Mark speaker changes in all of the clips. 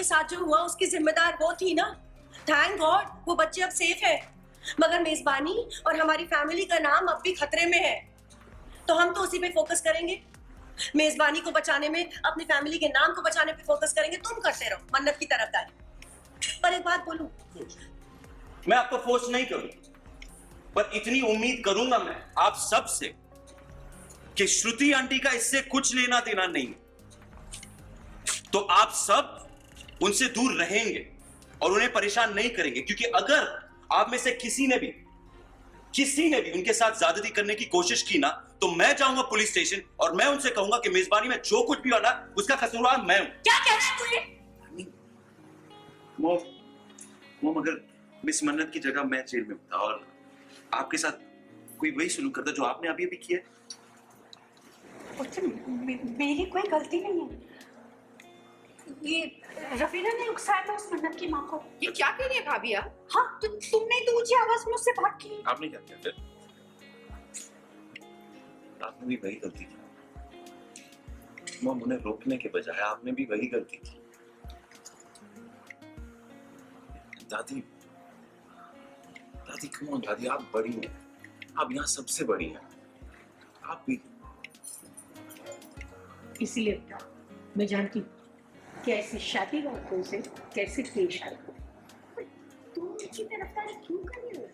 Speaker 1: के साथ जो हुआ उसकी जिम्मेदार वो थी ना। थैंक गॉड वो बच्चे अब सेफ है, मगर मेजबानी और हमारी फैमिली का नाम अब भी खतरे में है, तो हम तो उसी पे फोकस करेंगे। मेजबानी को बचाने में, अपनी फैमिली के नाम को बचाने पे फोकस करेंगे। तुम करते रहो मन्नत की तरफदारी। पर एक बात बोलूं,
Speaker 2: मैं आपको फोर्स नहीं करूंगा, पर इतनी उम्मीद करूंगा मैं आप सब से कि श्रुति आंटी का इससे कुछ लेना देना नहीं है, तो आप सब उनसे दूर रहेंगे और उन्हें परेशान नहीं करेंगे। क्योंकि अगर आप में से किसी ने भी उनके साथ ज्यादती करने की कोशिश की ना, तो मैं जाऊंगा पुलिस स्टेशन और मैं उनसे कहूंगा कि मेजबानी में जो कुछ भी हो ना उसका कसूरवार मैं हूं।
Speaker 1: क्या कह रहा है तू ये?
Speaker 2: वो मगर मिस मन्नत की जगह मैं जेल में था और आपके साथ कोई वही सुलूक करता जो आपने अभी किया।
Speaker 3: मेरी कोई गलती नहीं है, ये रवीना ने उकसाया था उस मन्नत की माँ को।
Speaker 1: ये क्या कह रही है भाभी आप?
Speaker 3: हाँ तो तुमने तो ऊंची आवाज में उससे बात की।
Speaker 2: आपने क्या किया फिर? आपने भी वही गलती की। मॉम, उन्हें रोकने के बजाय आपने भी वही गलती की। दादी कम ऑन दादी, आप बड़ी हैं, आप यहाँ सबसे बड़ी हैं, आप भी।
Speaker 3: इसीलिए बेटा मैं जानती हूँ कि ऐसी शादी वालों से कैसे पेश आए। तुम उनकी तरफदारी क्यों कर रही हो?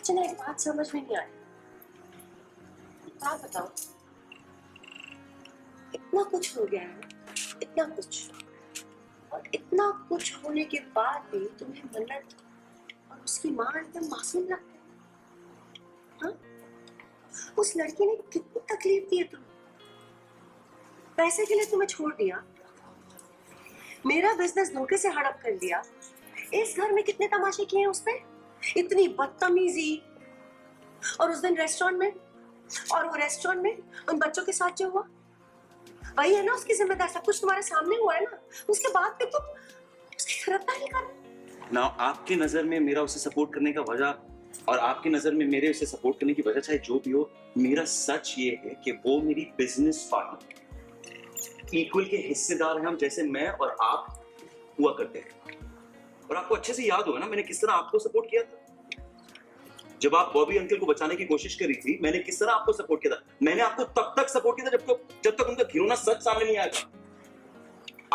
Speaker 1: चलो एक बात समझ में नहीं आई, आप बताओ, इतना कुछ हो गया है, इतना कुछ, और इतना कुछ होने के बाद भी तुम्हें मन्नत और उसकी माँ एकदम मासूम लगते हैं। हाँ? उस लड़की ने कितनी तकलीफ दी है तुम्हें, पैसे के लिए तुम्हें छोड़ दिया, मेरा बिजनेस धोखे से हड़प कर लिया, इस घर में कितने तमाशे किए हैं उसने, इतनी बदतमीजी, और उस दिन रेस्टोरेंट में, और वो रेस्टोरेंट में उन बच्चों के साथ जो हुआ वही है ना उसकी जिम्मेदार। सब कुछ तुम्हारे सामने हुआ है ना, उसके बाद भी तुम उसकी गिरफ्तारी कर।
Speaker 2: ना आपकी नजर में मेरा उसे सपोर्ट करने का वजह और आपकी नजर में मेरे उसे सपोर्ट करने की वजह चाहे जो भी हो, मेरा सच ये है कि वो मेरी बिजनेस पार्टनर, इक्वल के हिस्सेदार हैं हम, जैसे मैं और आप हुआ करते हैं। और आपको अच्छे से याद होगा ना मैंने किस तरह आपको सपोर्ट किया था जब आप बॉबी अंकल को बचाने की कोशिश कर रही थी। मैंने किस तरह आपको सपोर्ट किया था? मैंने आपको तब तक सपोर्ट किया था जब तक उनका घिनौना सच सामने नहीं आएगा।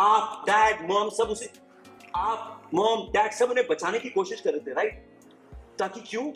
Speaker 2: आप, डैड, मॉम सब उसे, आप, मॉम, डैड सब उन्हें बचाने की कोशिश कर रहे थे, राइट? ताकि क्यों?